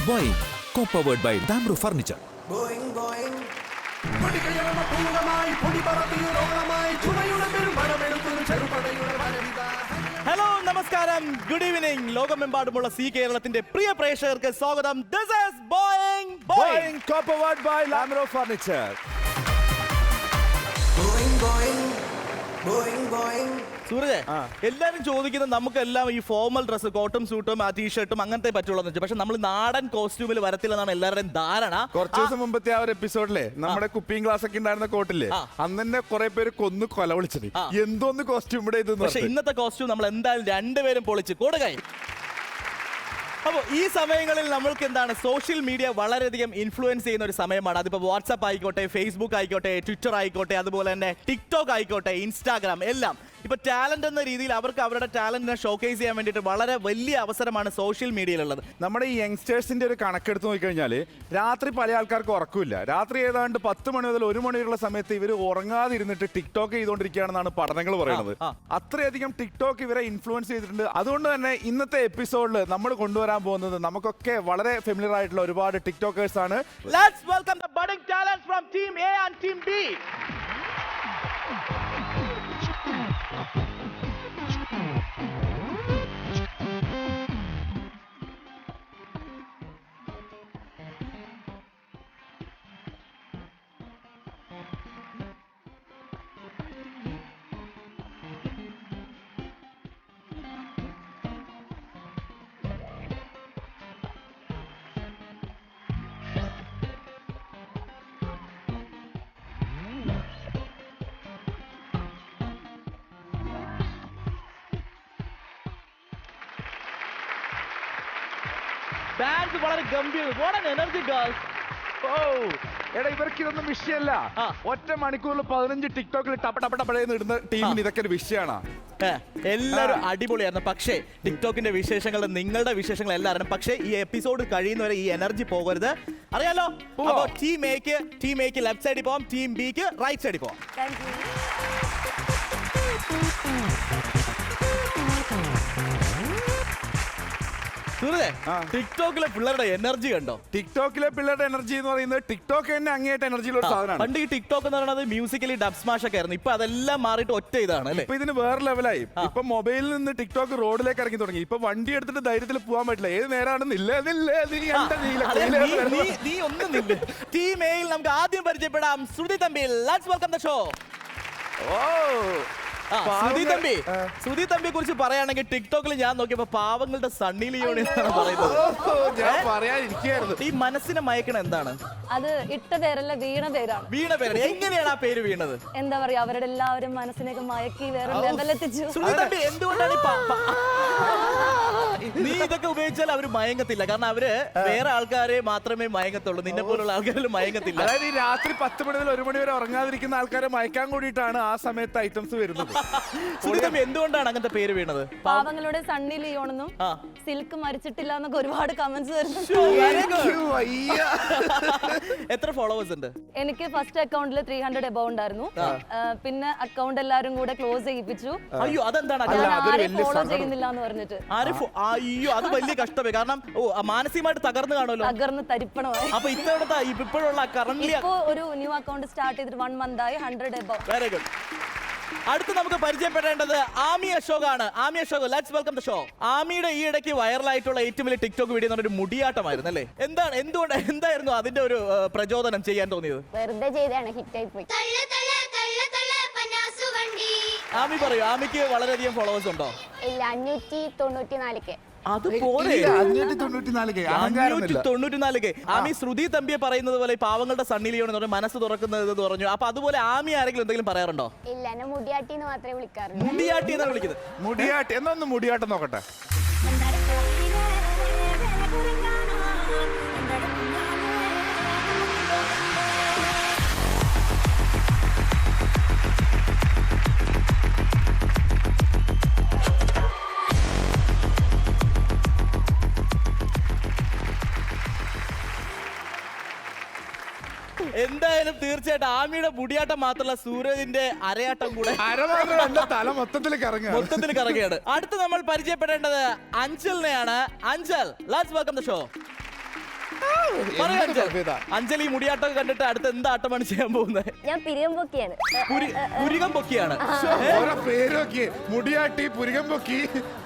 Boeing, co-powered by Damro Furniture. Hello നമസ്കാരം, good evening. ലോകമെമ്പാടുമുള്ള C കേരളത്തിന്റെ പ്രിയ പ്രേക്ഷകർക്ക് സ്വാഗതം. This is Boeing, Co-powered by Damro Furniture. Sooraj, എല്ലാരും ചോദിക്കുന്നത് നമുക്കെല്ലാം ഈ ഫോർമൽ ഡ്രസ്സ്, കോട്ടും സൂട്ടും ആ ടീഷർട്ടും അങ്ങനത്തെ പറ്റുള്ളൂ. പക്ഷെ നമ്മൾ നാടൻ കോസ്റ്റ്യൂമിൽ വരത്തില്ലെന്നാണ് എല്ലാവരുടെയും ധാരണ. കുറച്ചു ദിവസം മുമ്പത്തെ ആ ഒരു എപ്പിസോഡിലെ നമ്മുടെ കുപ്പിംഗ് ഗ്ലാസ് ഒക്കെ ഉണ്ടായിരുന്ന കോട്ടില്ലേ, അന്ന് തന്നെ കുറെ പേര് കൊന്നു കൊല വിളിച്ചത് എന്തോന്ന് കോസ്റ്റ്യൂം ഇവിടെ ഇത്. പക്ഷെ ഇന്നത്തെ കോസ്റ്റ്യൂം നമ്മൾ എന്തായാലും രണ്ടുപേരും പൊളിച്ച് കൊടുക്കായി. അപ്പോൾ ഈ സമയങ്ങളിൽ നമ്മൾക്ക് എന്താണ്, സോഷ്യൽ മീഡിയ വളരെയധികം ഇൻഫ്ലുവൻസ് ചെയ്യുന്ന ഒരു സമയമാണ്. അതിപ്പോൾ വാട്സാപ്പ് ആയിക്കോട്ടെ, ഫേസ്ബുക്ക് ആയിക്കോട്ടെ, ട്വിറ്റർ ആയിക്കോട്ടെ, അതുപോലെ തന്നെ ടിക്ടോക്ക് ആയിക്കോട്ടെ, ഇൻസ്റ്റാഗ്രാം, എല്ലാം ഇപ്പൊ ടാലന്റ് എന്ന രീതിയിൽ അവർക്ക് അവരുടെ ടാലന്റിനെ ഷോക്കേസ് ചെയ്യാൻ വേണ്ടിയിട്ട് വളരെ വലിയ അവസരമാണ് സോഷ്യൽ മീഡിയയിലുള്ളത്. നമ്മുടെ ഈ യങ്സ്റ്റേഴ്സിന്റെ ഒരു കണക്കെടുത്ത് നോക്കിക്കഴിഞ്ഞാൽ രാത്രി പല ആൾക്കാർക്ക് ഉറക്കമില്ല. രാത്രി ഏതാണ്ട് 10 മണി മുതൽ 1 മണി വരെയുള്ള സമയത്ത് ഇവർ ഉറങ്ങാതിരുന്നിട്ട് ടിക്ടോക്ക് ചെയ്തുകൊണ്ടിരിക്കുകയാണെന്നാണ് പഠനങ്ങൾ പറയുന്നത്. അത്രയധികം ടിക്ടോക്ക് ഇവരെ ഇൻഫ്ലുവൻസ് ചെയ്തിട്ടുണ്ട്. അതുകൊണ്ട് തന്നെ ഇന്നത്തെ എപ്പിസോഡിൽ നമ്മൾ കൊണ്ടുവരാൻ പോകുന്നത് നമുക്കൊക്കെ വളരെ ഫെമിലിയർ ആയിട്ടുള്ള ഒരുപാട് ടിക്ടോക്കേഴ്സ് ആണ്. Let's welcome the budding talents from Team A and Team B. Bands വളരെ ഗംഭീരം. What an energy, girls. എടാ, ഇവർക്ക് ഇതൊന്നും വിഷയമല്ല. ഒറ്റ മണിക്കൂറിൽ 15 ടിക്ടോക്കിൽ ടപ്പടപ്പടപ്പടയെന്ന് ഇടുന്ന ടീമിന് ഇതൊക്കെ ഒരു വിഷയമാണ്. എല്ലാവരും അടിപൊളിയായിരുന്നു. പക്ഷേ ടിക്ടോക്കിന്റെ വിശേഷങ്ങൾ, നിങ്ങളുടെ വിശേഷങ്ങൾ എല്ലാവരും. പക്ഷേ ഈ എപ്പിസോഡ് കഴിയുന്നവരെ ഈ എനർജി പോകരുത്, അറിയാലോ. അപ്പോൾ ടീം എക്ക് ലെഫ്റ്റ് സൈഡിൽ പോവാം, ടീം ബിക്ക് റൈറ്റ് സൈഡിൽ പോവാം. ടിക്ടോക്കിലെ പിള്ളേരുടെ എനർജി കണ്ടോ? ടിക്ടോക്കിലെ പിള്ളേരുടെ എനർജി എന്ന് പറയുന്നത് ടിക്ടോക്ക് തന്നെ അങ്ങേറ്റ എനർജിയുള്ള ഒരു സാധനമാണ്. പണ്ട് ഈ ടിക്ടോക്ക് എന്ന് പറയുന്നത് മ്യൂസിക്കലി ഡബ് സ്മാഷ് ഒക്കെ ആയിരുന്നു. ഇപ്പൊ അതെല്ലാം മാറിയിട്ട് ഒറ്റ ഇതാണ്. ഇപ്പൊ ഇതിന് വേറെ ലെവലായി. ഇപ്പൊ മൊബൈലിൽ നിന്ന് ടിക്ടോക്ക് റോഡിലേക്ക് ഇറങ്ങി തുടങ്ങി. ഇപ്പൊ വണ്ടി എടുത്തിട്ട് ധൈര്യത്തിൽ പോകാൻ പറ്റില്ല. ഏത് നേരാണെന്നില്ല. നീ ഒന്നും നില്ല. ടീം എയിൽ നമുക്ക് ആദ്യം പരിചയപ്പെടാം Shruthi Thampi. Let's welcome the show. Sudhi തമ്പിയെ കുറിച്ച് പറയുകയാണെങ്കിൽ ടിക്ടോക്കിൽ ഞാൻ നോക്കിയപ്പോ പാവങ്ങളുടെ സണ്ണി ലിയോണി എന്നാണ് പറയുന്നത്. ഈ മനസ്സിനെ മയക്കണ എന്താണ്? അത് ഇട്ട പേരല്ല, വീണ പേരാണ്. വീണ പേര്. എങ്ങനെയാണ് ആ പേര് വീണത്? എന്താ പറയാ, അവരുടെ എല്ലാവരും മനസ്സിനൊക്കെ മയക്കി വേറെ ലെവലെത്തിച്ചു. സുധി തമ്പി, എന്തുകൊണ്ടാണ് നീ ഇതൊക്കെ ഉപയോഗിച്ചാൽ അവര് മയങ്ങത്തില്ല? കാരണം അവര് വേറെ ആൾക്കാരെ മാത്രമേ മയങ്ങത്തുള്ളൂ, നിന്നെ പോലുള്ള ആൾക്കാരിൽ മയങ്ങത്തില്ല. അതായത് ഈ രാത്രി 10 മണി മുതൽ 1 മണി വരെ ഉറങ്ങാതിരിക്കുന്ന ആൾക്കാരെ മയക്കാൻ കൂടിയിട്ടാണ് ആ സമയത്ത് ഐറ്റംസ് വരുന്നത്. എന്തുകൊണ്ടാണ് അങ്ങനത്തെ പേര് വീണത്? പാവങ്ങളുടെ സണ്ണി ലിയോണെന്നും സിൽക്ക് മരിച്ചിട്ടില്ല എന്നൊക്കെ ഒരുപാട് കമന്റ്സ് വരുന്നുണ്ട്. എത്ര ഫോളോവേഴ്സ് ഉണ്ട്? എനിക്ക് ഫസ്റ്റ് അക്കൗണ്ടിൽ 300 എബോ ഉണ്ടായിരുന്നു. പിന്നെ അക്കൗണ്ട് എല്ലാരും കൂടെ ക്ലോസ് ചെയ്യിപ്പിച്ചു. അയ്യോ, അതെന്താണ്? ഫോളോ ചെയ്യുന്നില്ല എന്ന് പറഞ്ഞിട്ട്. അയ്യോ, അത് വലിയ കഷ്ടമേ. കാരണം മാനസികമായിട്ട് തകർന്നു കാണുമല്ലോ. തകർന്ന് തരിപ്പണമായി. അപ്പൊ ഇത്തവണത്തെ ഇപ്പോഴുള്ള കറന്റ് ഒരു ന്യൂ അക്കൗണ്ട് സ്റ്റാർട്ട് ചെയ്തിട്ട് 1 month ആയി. 100 എബോ. Very good. അടുത്ത് നമുക്ക് പരിചയപ്പെടേണ്ടത് ആമി അശോക് ആണ്. Aami Ashok, let's welcome the show. ആമിയുടെ ഈ ഇടയ്ക്ക് വൈറലായിട്ടുള്ള ഏറ്റവും വലിയ ടിക്ടോക്ക് വീഡിയോ എന്ന് പറഞ്ഞ മുടിയാട്ടമായിരുന്നു അല്ലേ? എന്തായിരുന്നു അതിന്റെ ഒരു പ്രചോദനം ചെയ്യാൻ തോന്നിയത്? വെറുതെ ചെയ്താണ്, ഹിറ്റായി പോയി. ആമി പറയൂ, ആമിക്ക് വളരെയധികം ഫോളോവേഴ്സ് ഉണ്ടോ? ഇല്ല, 594. അതുപോലെ 594. ആമി ശ്രുതി തമ്പിയെ പറയുന്നത് പോലെ പാവങ്ങളുടെ സണ്ണി ലിയോൺ എന്ന് പറഞ്ഞ മനസ്സ് തുറക്കുന്നത് പറഞ്ഞു. അപ്പൊ അതുപോലെ ആമി ആരെങ്കിലും എന്തെങ്കിലും പറയാറുണ്ടോ? ഇല്ല, എന്നെ മുടിയാട്ടി എന്ന് മാത്രമേ വിളിക്കാറുള്ളൂ. മുടിയാട്ടി എന്നാണ് വിളിക്കുന്നത്. മുടിയാട്ടി എന്നൊന്ന് മുടിയാട്ടം നോക്കട്ടെ. എന്തായാലും തീർച്ചയായിട്ടും ആമിയുടെ മുടിയാട്ടം മാത്രമല്ല, സൂരജിന്റെ അരയാട്ടം കൂടെ തല മൊത്തത്തിൽ കറങ്ങുകയാണ്. അടുത്ത് നമ്മൾ പരിചയപ്പെടേണ്ടത് അഞ്ചലിനെയാണ്. Anchal, let's welcome the show. പറയാ എന്തൊരു അഞ്ജൽ. ഭവ്യത. അഞ്ജലി ഈ മുടിയാട്ടം കണ്ടിട്ട് അടുത്ത എന്ത് ആട്ടമാണ് ചെയ്യാൻ പോകുന്നത്? ഞാൻ പിരിയം പൊക്കിയാണ്. പുരികം പൊക്കിയാണ്. ഓരോ പേരൊക്കെ മുടിയാട്ടി പുരുകം പൊക്കി.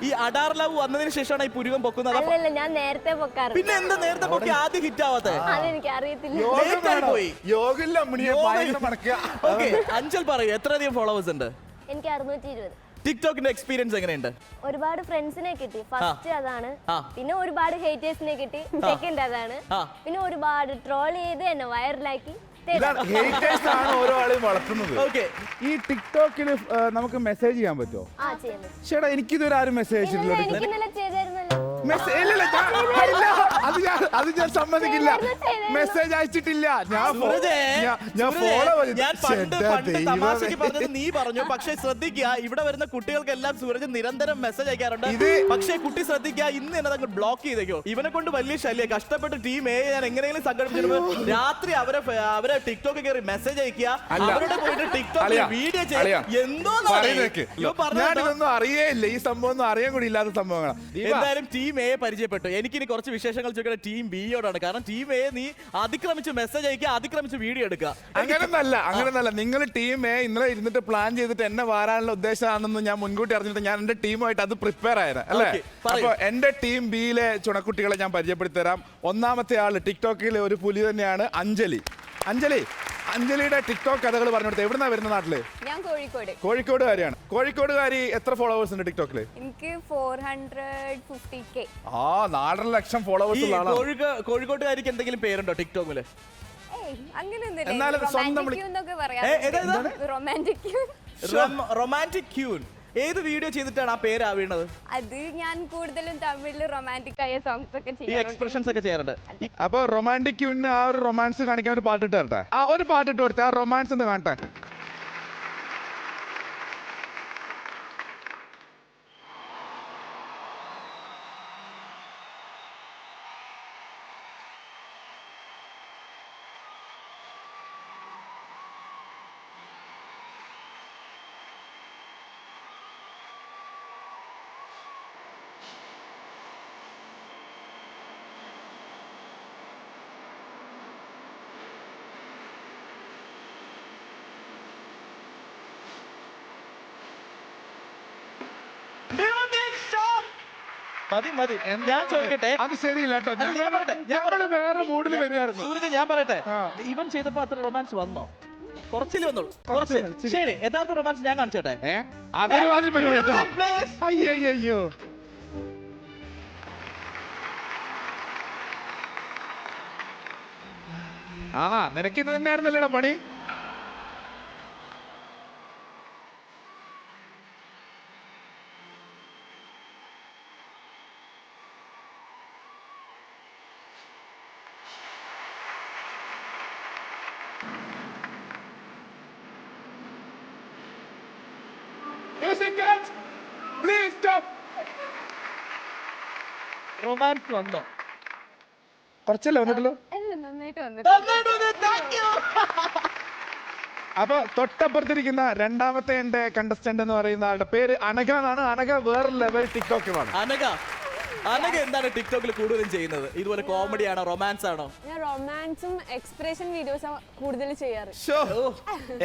ഈ അഡാർ ലവ് വന്നതിന് ശേഷമാണ് ഈ പുരികം പൊക്കുന്നത്. അല്ലല്ല, ഞാൻ നേരത്തെ പൊക്കാറ്. പിന്നെ എന്താ നേരത്തെ പൊക്കി ആദ്യം ഹിറ്റ് ആവാത്തെ? അതെനിക്ക് അറിയത്തില്ല. Late ആയി പോയി. യോഗില്ല അമ്മണിയെ ഭയങ്കര മണക്കുക. ഓക്കെ, അഞ്ജൽ പറയൂ, എത്രയധികം ഫോളോവേഴ്സ് ഉണ്ട്? എനിക്ക് 620. ടിക്ടോക്കിന്റെ എക്സ്പീരിയൻസ് എങ്ങനെയുണ്ട്? ഒരുപാട് ഫ്രണ്ട്സിനെ കിട്ടി. ഫസ്റ്റ് അതാണ്. ആ. പിന്നെ ഒരുപാട് ഹേറ്റേഴ്സിനെ കിട്ടി. സെക്കൻഡ് അതാണ്. ആ. പിന്നെ ഒരുപാട് ട്രോൾ ചെയ്ത് എന്നെ വൈറലാക്കി. ഇതാണ് haters ആണ് ഓരോ ആളെയും വളർത്തുന്നത്. ഓക്കെ, ഈ ടിക്ടോക്കിൽ നമുക്ക് മെസ്സേജ് ചെയ്യാൻ പറ്റുമോ? ആ, ചെയ്യുന്നു. ചേട്ടാ എനിക്കിതുവരെ ആരും മെസ്സേജ് അയച്ചിട്ടില്ല. എനിക്ക് ഇന്നലെ ചെയ്തായിരുന്നല്ലോ. അത് ഞാൻ സമ്മതിക്കില്ല. മെസ്സേജ് അയച്ചിട്ടില്ല. ഞാൻ സൂരജേ, ഞാൻ ഫോളോ ഞാൻ പണ്ട് തമാശക്ക് പറഞ്ഞത് നീ പറഞ്ഞു. പക്ഷെ ശ്രദ്ധിക്കുക, ഇവിടെ വരുന്ന കുട്ടികൾക്കെല്ലാം സൂരജ് നിരന്തരം മെസ്സേജ് അയക്കാറുണ്ട്. പക്ഷേ കുട്ടി ശ്രദ്ധിക്കുക, ഇന്ന് എന്നെ അങ്ങ് ബ്ലോക്ക് ചെയ്തേക്കോ. ഇവനെ കൊണ്ട് വലിയ ശല്യം. കഷ്ടപ്പെട്ട് ടീം എ ഞാൻ എങ്ങനെയെങ്കിലും സംഘടിപ്പിച്ചിട്ട് രാത്രി അവരെ ടിക്ടോക്ക് കയറി മെസ്സേജ് അയക്കുക, അവരോട് പോയിട്ട് ടിക്ടോക്കിൽ വീഡിയോ ചെയ്യുക. എന്തോ ഞാനിതൊന്നും അറിയേയില്ല. ഈ സംഭവം ഒന്നും അറിയാൻ കൂടി ഇല്ലാത്ത സംഭവങ്ങളാണ്. എന്തായാലും ടീം എ പരിചയപ്പെട്ടു. എനിക്കിനി കുറച്ച് വിശേഷങ്ങൾ ചോദിക്കുന്നത് ടീം ബിയോടാണ്. കാരണം ടീം എ നീ അതിക്രമിച്ച് മെസ്സേജ് അയക്കുക, അതിക്രമിച്ച് വീഡിയോ എടുക്കുക. അങ്ങനെയൊന്നല്ല. നിങ്ങൾ ടീം എ ഇന്നലെ ഇരുന്നിട്ട് പ്ലാൻ ചെയ്തിട്ട് എന്നെ വാരാനുള്ള ഉദ്ദേശമാണെന്ന് ഞാൻ മുൻകൂട്ടി അറിഞ്ഞിട്ട് ഞാൻ എന്റെ ടീമുമായിട്ട് അത് പ്രിപ്പയർ ആയത് അല്ലേ. അപ്പൊ എന്റെ ടീം ബിയിലെ ചുണക്കുട്ടികളെ ഞാൻ പരിചയപ്പെടുത്തി തരാം. ഒന്നാമത്തെ ആള് ടിക്ടോക്കിലെ ഒരു പുലി തന്നെയാണ് അഞ്ജലി. അഞ്ജലിയുടെ ടിക്ടോക്ക് കഥകൾ പറഞ്ഞു കൊടുത്തത്. എവിടുന്നാ വരുന്ന നാട്ടില്? ഞാൻ കോഴിക്കോടുകാരിയാണ്. കോഴിക്കോടുകാരി എത്ര ഫോളോവേഴ്സ് ഉണ്ട് ടിക്ടോക്കില്? എനിക്ക് 450K. 4,00,000 ഫോളോവേഴ്സ് ഉള്ള ആളാണ്. കോഴിക്കോട്ടുകാരിക്ക് എന്തെങ്കിലും പേരുണ്ടോ ടിക്ടോക്കില്? എന്നാലും സ്വന്തം റൊമാൻറ്റിക് ക്യൂൻ. ഏത് വീഡിയോ ചെയ്തിട്ടാണ് ആ പേര് വീണത്? അത് ഞാൻ കൂടുതലും തമിഴില് റൊമാൻറ്റിക് ആയ സോങ്സ് ഒക്കെ ഈ എക്സ്പ്രഷൻസ് ഒക്കെ ചെയ്യാറുണ്ട്. അപ്പൊ റൊമാൻറ്റിക് ക്യൂന് ആ ഒരു റൊമാൻസ് കാണിക്കാൻ ഒരു പാട്ടിട്ട് തരട്ടെ. ഒരു പാട്ടിട്ട് കൊടുത്തേ, ആ റൊമാൻസ് ഒന്ന് കാണട്ടെ. മതി, ഞാൻ ചോദിക്കട്ടെ. അത് ശരിയില്ല കേട്ടോ. ഞങ്ങള് വേറെ മൂഡിൽ വരികയായിരുന്നു. ഞാൻ പറയട്ടെ, ഇവൻ ചെയ്തപ്പോ അത്ര റൊമാൻസ് വന്നോ? കുറച്ചില് വന്നോളൂ. കുറച്ച്. ശരി, യഥാർത്ഥ റൊമാൻസ് ഞാൻ കാണിച്ചോട്ടെ. അയ്യോ നിനക്ക് ഇത് തന്നെയായിരുന്നല്ലേടാ പണി. റൊമാൻസ് വന്നോ? കുറച്ചല്ലേ വന്നിട്ടുള്ളൂ. നന്നായിട്ട് വന്നിട്ട്. അപ്പൊ തൊട്ടപ്പുറത്തിരിക്കുന്ന രണ്ടാമത്തെ എന്റെ കണ്ടസ്റ്റന്റ് എന്ന് പറയുന്ന ആളുടെ പേര് അനഘ എന്നാണ്. അനഘ വേറെ ലെവൽ ടിക്ടോക്കിലാണ്. അനഘ എന്താണ് ടിക്ടോക്കിൽ കൂടുതലും ചെയ്യുന്നത്? ഇതുപോലെ കോമഡി ആണോ, റൊമാൻസ് ആണോ? ഞാൻ റൊമാൻസും എക്സ്പ്രഷൻ വീഡിയോസ് കൂടുതൽ ചെയ്യാറ്.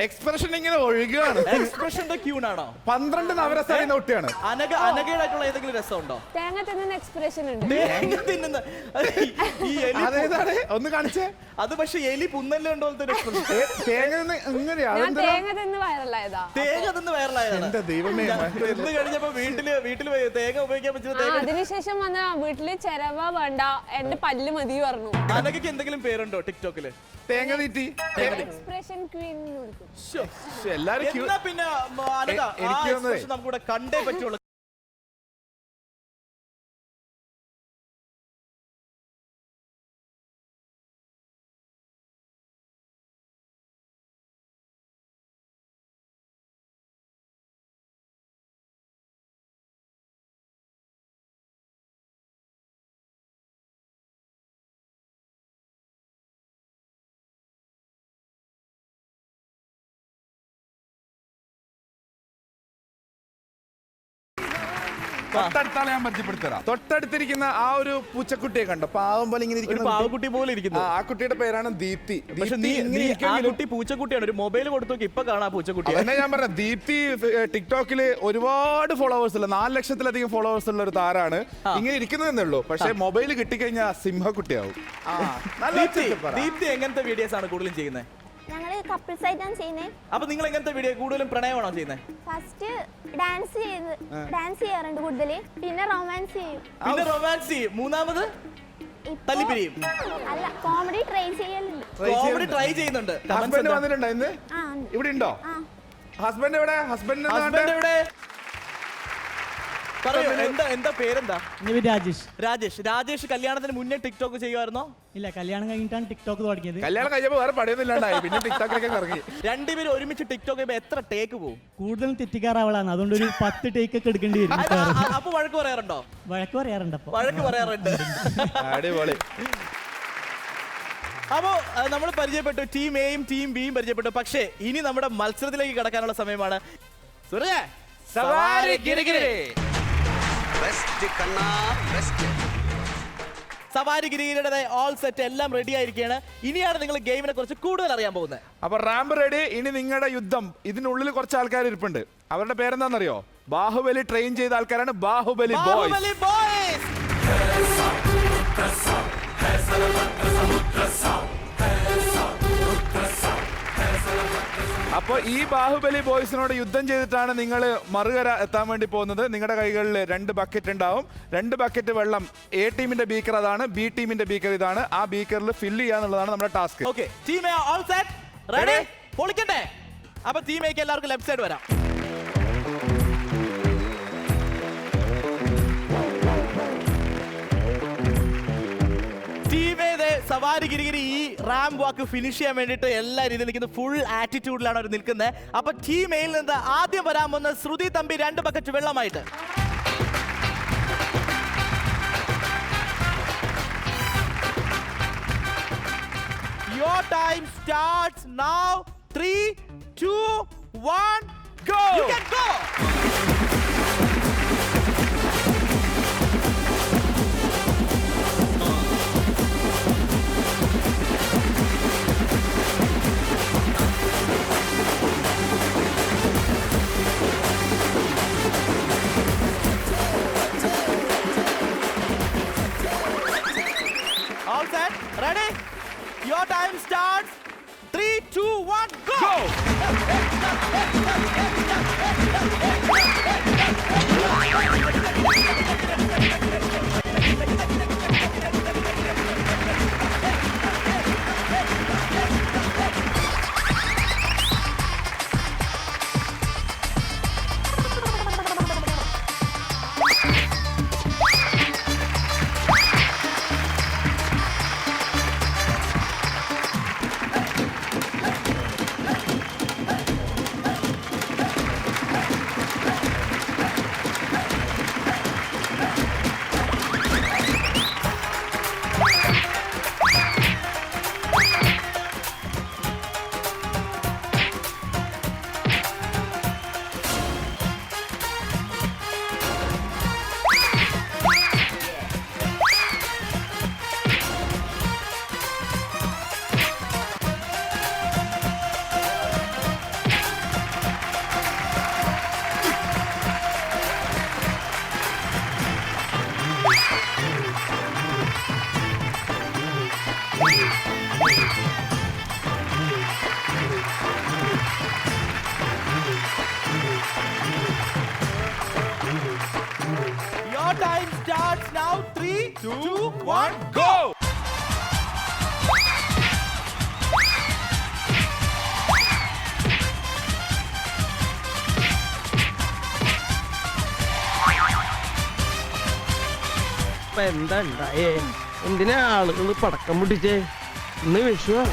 എക്സ്പ്രഷൻ ഇങ്ങനെ ഒഴുകുകയാണ്. എക്സ്പ്രഷന്റെ ക്യൂൺ ആണോ? 12 നവരസ അറിയുന്ന കുട്ടിയാണ്. അനഘയുടെ ആയിട്ടുള്ള ഏതെങ്കിലും രസമുണ്ടോ? തേങ്ങ തിന്നുന്ന എക്സ്പ്രഷൻ ഉണ്ട്. തേങ്ങ തിന്നുന്ന ഈ എലി അതേതാണ് ഒന്ന് കാണിച്ചേ. അത് പക്ഷെ എലി പുന്നല്ലോ പോലത്തെ എക്സ്പ്രഷൻ. തേങ്ങ ഇങ്ങനെയാ. ഞാൻ തേങ്ങ തിന്ന് വൈറലായതാ. തേങ്ങ തിന്ന് വൈറലായതാണ്. എന്റെ ദൈവമേ, തിന്ന് കഴിഞ്ഞപ്പോ വീട്ടില് തേങ്ങ ഉപയോഗിക്കാൻ പറ്റുന്ന അതിനുശേഷം വന്ന വീട്ടില് ചെലവ വേണ്ട, എന്റെ പല്ല് മതി പറഞ്ഞു. അനഘയ്ക്ക് എന്തെങ്കിലും പേരുണ്ടോ ടിക്ടോക്കില്? തേങ്ങ തീറ്റി എക്സ്പ്രഷൻ ക്വീൻ വിളിക്കും. എല്ലാരും. എന്നാ പിന്നെ അനഘ ആ എക്സ്പ്രഷൻ നമുക്കിവിടെ കണ്ടേ പറ്റുള്ളൂ. തൊട്ടടുത്താളെ ഞാൻ പരിചയപ്പെടുത്തരാം. തൊട്ടടുത്തിരിക്കുന്ന ആ ഒരു പൂച്ചക്കുട്ടിയെ കണ്ടോ, പാവം പോലെ ഇങ്ങനെ ഒരു ഇരിക്കുന്ന കുട്ടി. പാവക്കുട്ടി പോലെ ഇരിക്കുന്നു. ആ കുട്ടിയുടെ പേരാണ് ദീപ്തി. പക്ഷെ ദീപ്തി ഇങ്ങനെ ഇരിക്കുമെങ്കിലും കുട്ടി പൂച്ചക്കുട്ടിയാണ്. ഒരു മൊബൈൽ കൊടുത്തു നോക്കി ഇപ്പൊ കാണാ പൂച്ചക്കുട്ടി. അതന്നെ ഞാൻ പറഞ്ഞ ദീപ്തി ടിക്ടോക്കില് ഒരുപാട് ഫോളോവേഴ്സ് ഉള്ള 4 ലക്ഷത്തിലധികം ഫോളോവേഴ്സ് ഉള്ള ഒരു താരാണ്. ഇങ്ങനെ ഇരിക്കുന്നതെന്നേ ഉള്ളൂ. പക്ഷെ മൊബൈൽ കിട്ടിക്കഴിഞ്ഞാൽ സിംഹക്കുട്ടിയാവും. ദീപ്തി എങ്ങനത്തെ വീഡിയോസ് ആണ് കൂടുതലും ചെയ്യുന്നത്? ഞങ്ങള് കപ്പിൾസ് ആയിട്ടാണ് ചെയ്യുന്നത്. അപ്പൊ നിങ്ങൾ എങ്ങനത്തെ വീഡിയോ കൂടുതലും പ്രണയമാണോ ചെയ്യുന്നത്? ഫസ്റ്റ് ഡാൻസ് ചെയ്യാറുണ്ട് കൂടുതൽ, പിന്നെ റൊമാൻസ് ചെയ്യും. പിന്നെ റൊമാൻസ് ചെയ്യും. മൂന്നാമത് തല്ലിപ്പിരിയും. അല്ല, കോമഡി ട്രൈ ചെയ്യലുണ്ട്. കോമഡി ട്രൈ ചെയ്യുന്നുണ്ട്. ഹസ്ബൻഡ് വന്നിട്ടുണ്ടോ ഇന്ന്? ആ, ഉണ്ട്. ഇവിടെ ഉണ്ടോ? ആ. ഹസ്ബൻഡ് എവിടെ? ഹസ്ബൻഡ് എവിടെ? പറയൂ, എന്താ പേരെന്താ? രാജേഷ് കല്യാണത്തിന് മുന്നേ ടിക്ടോക്ക് ചെയ്യുമായിരുന്നോ? ഇല്ല, കല്യാണം കഴിഞ്ഞിട്ടാണ് ടിക്ടോക്ക് തുടങ്ങിയത്. കല്യാണം കഴിഞ്ഞപ്പോ വേറെ പടയൊന്നും ഇല്ലാണ്ടായി, പിന്നെ ടിക്ടോക്കിലൊക്കെ ഇറങ്ങി. രണ്ടുപേരും ഒരുമിച്ച് ടിക്ടോക്ക് ചെയ്യുമ്പോ എത്ര ടേക്ക് പോകും? കൂടുതലും തെറ്റിക്കാറാവളാണ്, അതുകൊണ്ട് ഒരു 10 ടേക്ക് ഒക്കെ എടുക്കേണ്ടി വരും. അപ്പൊ വഴക്ക് പറയാറുണ്ടോ? വഴക്ക് പറയാറുണ്ട്. അപ്പൊ വഴക്ക് പറയാറുണ്ട്. അടിപൊളി. അപ്പോ നമ്മൾ പരിചയപ്പെട്ടു, ടീം എയും ടീം ബിയും പരിചയപ്പെട്ടു. പക്ഷേ ഇനി നമ്മുടെ മത്സരത്തിലേക്ക് കടക്കാനുള്ള സമയമാണ്. സുരേ, സവാരി ഗിരിഗിരി. സവാരി ഗിരിഗിരിയുടെ ഓൾ സെറ്റ് എല്ലാം റെഡി ആയിരിക്കുകയാണ്. ഇനിയാണ് നിങ്ങൾ ഗെയിമിനെ കുറിച്ച് കൂടുതൽ അറിയാൻ പോകുന്നത്. അപ്പൊ റാമ്പ് റെഡി. ഇനി നിങ്ങളുടെ യുദ്ധം. ഇതിനുള്ളിൽ കുറച്ച് ആൾക്കാർ ഇരിപ്പുണ്ട്. അവരുടെ പേരെന്താണെന്നറിയോ? ബാഹുബലി ട്രെയിൻ ചെയ്ത ആൾക്കാരാണ്. ബാഹുബലി ബോയ്സ്. അപ്പൊ ഈ ബാഹുബലി ബോയ്സിനോട് യുദ്ധം ചെയ്തിട്ടാണ് നിങ്ങൾ മറുകര എത്താൻ വേണ്ടി പോകുന്നത്. നിങ്ങളുടെ കൈകളിൽ 2 ബക്കറ്റ് ഉണ്ടാവും. 2 ബക്കറ്റ് വെള്ളം. എ ടീമിന്റെ ബീക്കർ അതാണ്, ബി ടീമിന്റെ ബീക്കർ ഇതാണ്. ആ ബീക്കറിൽ ഫില്ല് ചെയ്യാന്നുള്ളതാണ് നമ്മുടെ task. Okay, team A all set ready? പൊളിക്കട്ടെ. അപ്പൊ ടീം എക്ക് എല്ലാവർക്കും ലെഫ്റ്റ് സൈഡ് വരാം. സവാരി ഗിരിഗിരി ഈ റാമ്പ് വാക്ക് ഫിനിഷ് ചെയ്യാൻ വേണ്ടിയിട്ട് എല്ലാ രീതിയിൽ നിൽക്കുന്നത്. ഫുൾ ആറ്റിറ്റ്യൂഡിലാണ് അവർ നിൽക്കുന്നത്. അപ്പൊ ടീം എയിൽ നിന്ന് ആദ്യം വരാൻ പോകുന്ന ശ്രുതി തമ്പി 2 ബക്കറ്റ് വെള്ളമായിട്ട്. Your time starts now. 3, 2, 1, go! You can go! All set? Ready? Your time starts. 3, 2, 1, go! Your time starts now. 3, 2, 1, go! എന്താ ഉണ്ടായേ? എന്തിനാ ആളുകൾ പടക്കം പൊട്ടിച്ചേ? ഇന്ന് വിഷുവാ.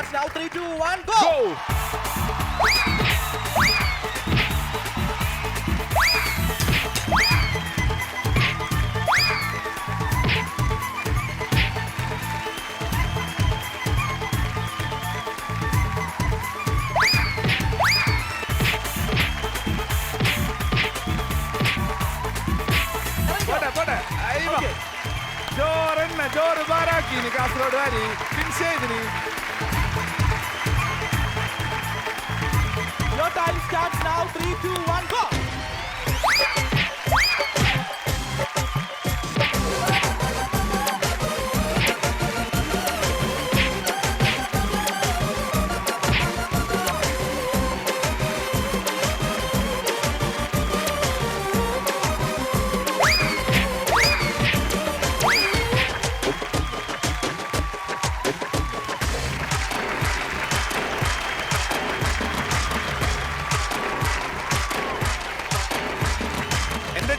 starts now. 3, 2, 1, go. പോട്ടെ ചോറ് ബാറാക്കിന് കാസർഗോഡ് വാരി finish. Your time starts now. 3, 2, 1, go.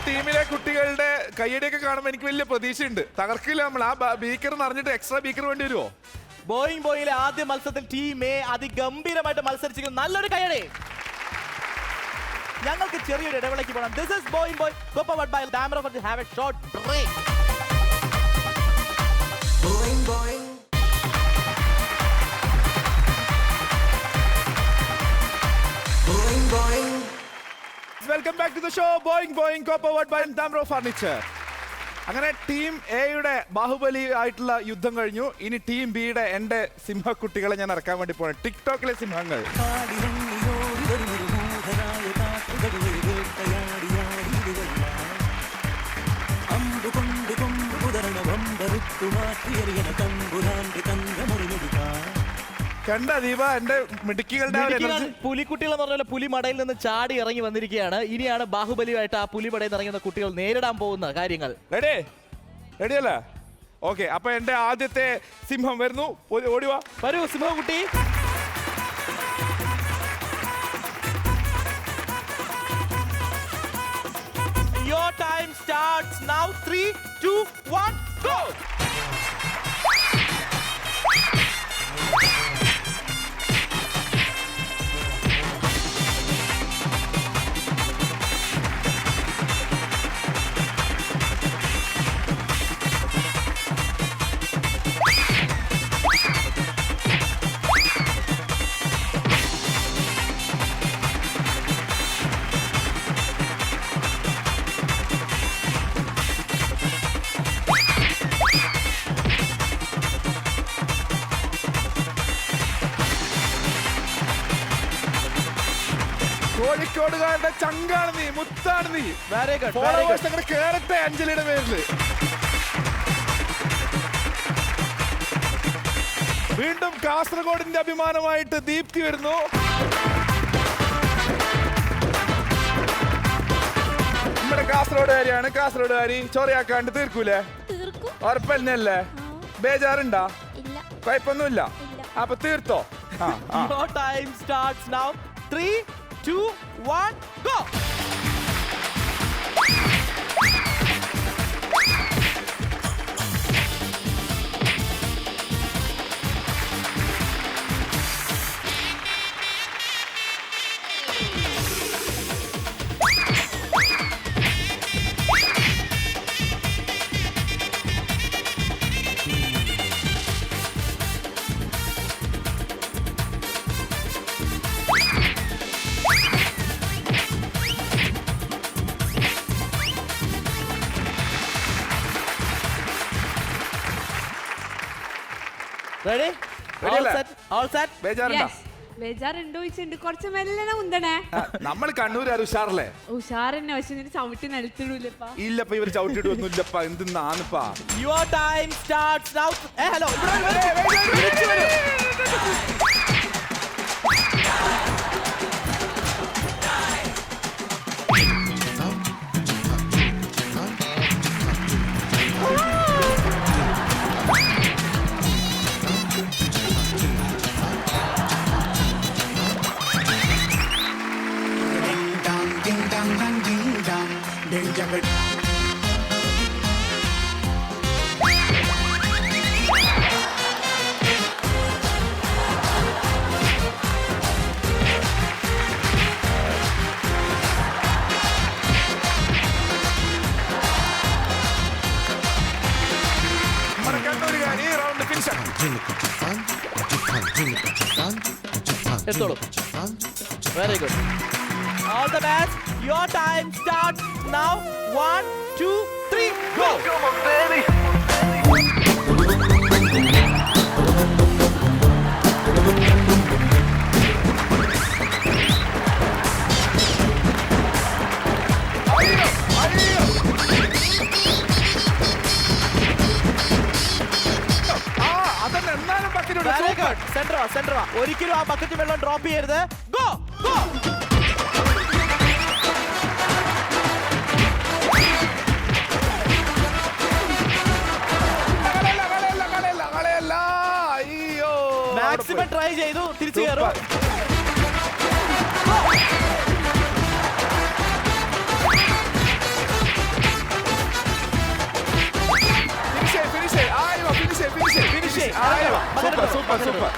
ടീമിലെ കുട്ടികളുടെ കയ്യടിയൊക്കെ കാണുമ്പോൾ എനിക്ക് വലിയ പ്രതീക്ഷയുണ്ട്. തകർക്കില്ല നമ്മൾ. ആ ബീക്കർ നിറഞ്ഞിട്ട് എക്സ്ട്രാ ബീക്കർ വേണ്ടി വരുമോ? ബോയിലെ ആദ്യ മത്സരത്തിൽ ടീം എ അതിഗംഭീരമായിട്ട് മത്സരിച്ചിരിക്കുന്നു. നല്ലൊരു കയ്യടി. ഞങ്ങൾക്ക് ചെറിയൊരു ഇടവേളയ്ക്ക് പോകണം. This is boing boy co-powered by Damro for have a short break. Welcome back to the show. Boing co-powered by Damro Furniture. അങ്ങനെ ടീം എയുടെ ബാഹുബലി ആയിട്ടുള്ള യുദ്ധം കഴിഞ്ഞു. ഇനി ടീം ബിയുടെ എന്റെ സിംഹക്കുട്ടികളെ ഞാൻ ഇറക്കാൻ വേണ്ടി പോണേ. ടിക്ടോക്കിലെ സിംഹങ്ങൾ. കണ്ട ദീപ എന്റെ മിടുക്കികളുടെ പുലിക്കുട്ടികൾ എന്ന് പറഞ്ഞ പുലി മടയിൽ നിന്ന് ചാടി ഇറങ്ങി വന്നിരിക്കുകയാണ്. ഇനിയാണ് ബാഹുബലിയായിട്ട് ആ പുലി മടയിൽ ഇറങ്ങുന്ന കുട്ടികൾ നേരിടാൻ പോകുന്ന കാര്യങ്ങൾ. റെഡിയല്ലേ? ഓക്കെ, അപ്പൊ എന്റെ ആദ്യത്തെ സിംഹം വരുന്നു. ഓടിവാ, വരൂ സിംഹക്കുട്ടി. Your time starts now. 3, 2, 1, go. കോഴിക്കോടുകാരുടെ ചങ്കാണ് നീ, മുത്താണ് നീ. Very good. ഫോളോവേഴ്സ് അങ്ങനെ കേറട്ടെ അഞ്ജലിയുടെ പേരില്. വീണ്ടും കാസർഗോഡിന്റെ അഭിമാനമായിട്ട് ദീപ്തി വരുന്നു. നമ്മുടെ കാസർഗോഡുകാരിയാണ്. കാസർഗോഡുകാരി ചൊറയാക്കാണ്ട് തീർക്കൂലേ? ഉറപ്പല്ലേ? ബേജാറുണ്ടാ? കുഴപ്പമൊന്നുമില്ല. അപ്പൊ തീർത്തോ? Your time starts now. 3, 2, 1, go. Ready? All set? ബേജാറുണ്ടാ? ബേജാറുണ്ടോ ചോദിച്ചിട്ടുണ്ട്. കുറച്ച് മെല്ലനെ ഉന്തണേ. നമ്മൾ കണ്ണൂരാർ ഉഷാറല്ലേ? ഉഷാറന്നെ. പക്ഷെ നിന്റെ ചവിട്ടി നിലത്തിടൂലപ്പാ. ഇല്ലപ്പ ഇവര് ചവിട്ടിട്ടൊന്നുമില്ലപ്പ. എന്തിന്നാന്നിപ്പാ? Your time starts now. Hello. എടുത്തോളൂ. Very good. All the best. Your time start now. 1 2 3 go. Centre ഒരിക്കലും ആ ബക്കറ്റ് വെള്ളം ഡ്രോപ്പ് ചെയ്യരുത്. Go go. മാക്സിമം ട്രൈ ചെയ്തു. തിരിച്ചു കയറും.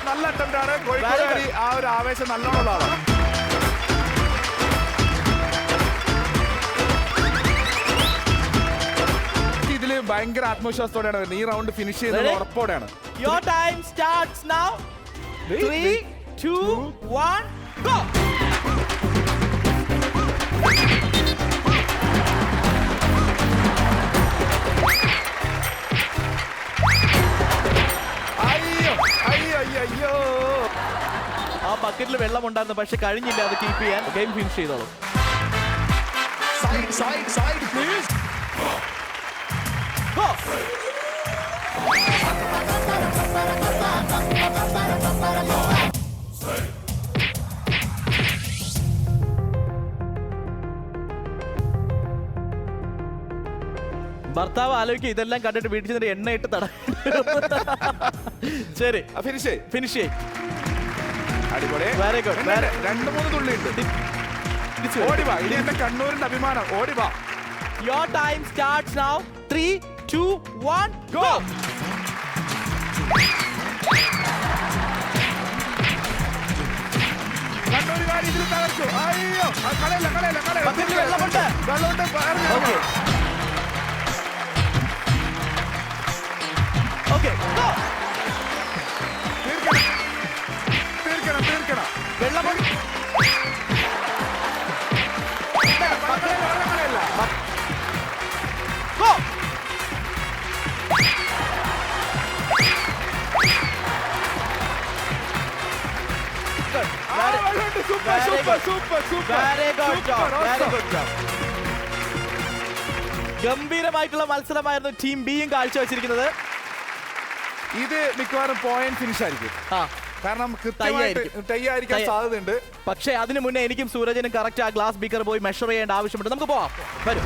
നല്ല അറ്റംപ്റ്റ് ആണ്. കോഴിക്കോട് ആ ഒരു ആവേശം നല്ലോണുള്ളതാണ്. ഇതില് ഭയങ്കര ആത്മവിശ്വാസത്തോടെയാണ് വരുന്നത്. ഈ റൗണ്ട് ഫിനിഷ് ചെയ്യുന്നത് ഉറപ്പോടെയാണ്. Your time starts now. 3 2 1 go. അയ്യോ ആ ബക്കറ്റിൽ വെള്ളം ഉണ്ടായിരുന്നു, പക്ഷെ കഴിഞ്ഞില്ല അത് കീപ്പ് ചെയ്യാൻ. ഗെയിം ഫിനിഷ് ചെയ്തോളൂ. Go. ഭർത്താവ് ആലോചിക്കുക ഇതെല്ലാം കണ്ടിട്ട് വീട്ടിൽ ചെന്നിട്ട് എണ്ണ ഇട്ട് തട. ശരി ഫിനിഷ് ഫിനിഷ്. അടിപൊളി. Very good. 2-3 തുള്ളി ഉണ്ട്. ഓടിവാ, ഇനി എന്റെ കണ്ണൂരിന്റെ അഭിമാനം. ഓടിവാ. Your time starts now. 3 2 1 go. കണ്ണൂരുകാരി ഇതിൽ തകർത്തു. അയ്യോ കളയല്ല. ബക്കറ്റിൽ വെള്ളമുണ്ട്. വെള്ളമുണ്ട്. Okay, go. തീർക്കണം. വെള്ളമുണ്ട്. Go. ഗംഭീരമായിട്ടുള്ള മത്സരമായിരുന്നു ടീം ബിയും കാഴ്ചവെച്ചിരിക്കുന്നത്. ഇത് മിക്കവാറും പോയിന്റ് ഫിനിഷ് ആയിരിക്കും. കാരണം ടൈ ആയിരിക്കാൻ സാധ്യതയുണ്ട്. പക്ഷേ അതിനു മുന്നേ എനിക്കും സൂരജിനും കറക്റ്റ് ആ ഗ്ലാസ് ബീക്കർ പോയി മെഷർ ചെയ്യേണ്ട ആവശ്യമുണ്ട്. നമുക്ക് പോവാം. വരും.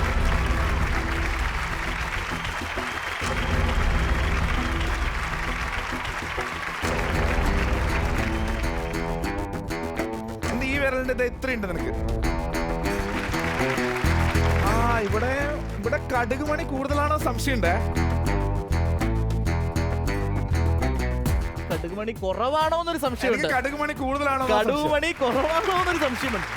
ഈ വിരലിന്റെ ഇത്രയുണ്ട് നിനക്ക്. ഇവിടെ കടുക് മണി കൂടുതലാണോ സംശയമുണ്ടേ. കടുകുമണി കുറവാണോ എന്നൊരു സംശയമുണ്ട്. കടുകുമണി കൂടുതലാണോ കടുകുമണി കുറവാണോ എന്നൊരു സംശയമുണ്ട്.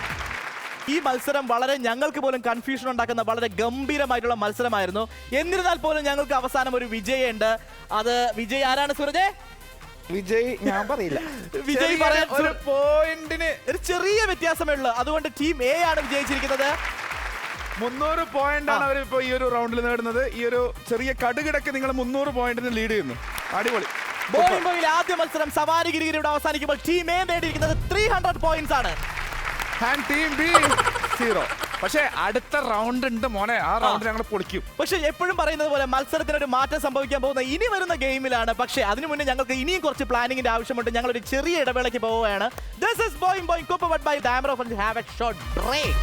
ഈ മത്സരം വളരെ ഞങ്ങൾക്ക് പോലും കൺഫ്യൂഷൻ ഉണ്ടാക്കുന്ന വളരെ ഗംഭീരമായിട്ടുള്ള മത്സരമായിരുന്നു. എന്നിരുന്നാൽ പോലും ഞങ്ങൾക്ക് അവസാനം ഒരു വിജയുണ്ട്. അത് വിജയ് ആരാണ് സൂരജ്? വിജയ് ഞാൻ പറയില്ല. വിജയ് പറയാൻ ഒരു പോയിന്റിന് ഒരു ചെറിയ വ്യത്യാസമേ ഉള്ളൂ. അതുകൊണ്ട് ടീം എ ആണ് വിജയിച്ചിരിക്കുന്നത്. 300 പോയിന്റ് ആണ് അവരിപ്പോ ഈ ഒരു റൗണ്ടിൽ നേടുന്നത്. ഈ ഒരു ചെറിയ കടുകിടക്ക് നിങ്ങൾ 300 പോയിന്റിന് ലീഡ് ചെയ്യുന്നു. അടിപൊളി. ബോയിങ് ബോയിലെ ആദ്യ മത്സരം സവാരി ഗിരിഗിരിയുടെ അവസാനിക്കുമ്പോൾ ടീം എ നേടിയിരിക്കുന്നത് 300 പോയിന്റ്സ് ആണ്. And team B 0. പക്ഷേ അടുത്ത റൗണ്ട് ഉണ്ട് മോനെ. ആ റൗണ്ട് ഞങ്ങൾ പൊളിക്കും. പക്ഷെ എപ്പോഴും പറയുന്നത് പോലെ മത്സരത്തിനൊരു മാറ്റം സംഭവിക്കാൻ പോകുന്ന ഇനി വരുന്ന ഗെയിമിലാണ്. പക്ഷേ അതിനു മുന്നേ ഞങ്ങൾക്ക് ഇനിയും കുറച്ച് പ്ലാനിങ്ങിന്റെ ആവശ്യമുണ്ട്. ഞങ്ങൾ ഒരു ചെറിയ ഇടവേളയ്ക്ക് പോവുകയാണ്. This is Boing Boing co-powered by Damro Furniture. Have a short break.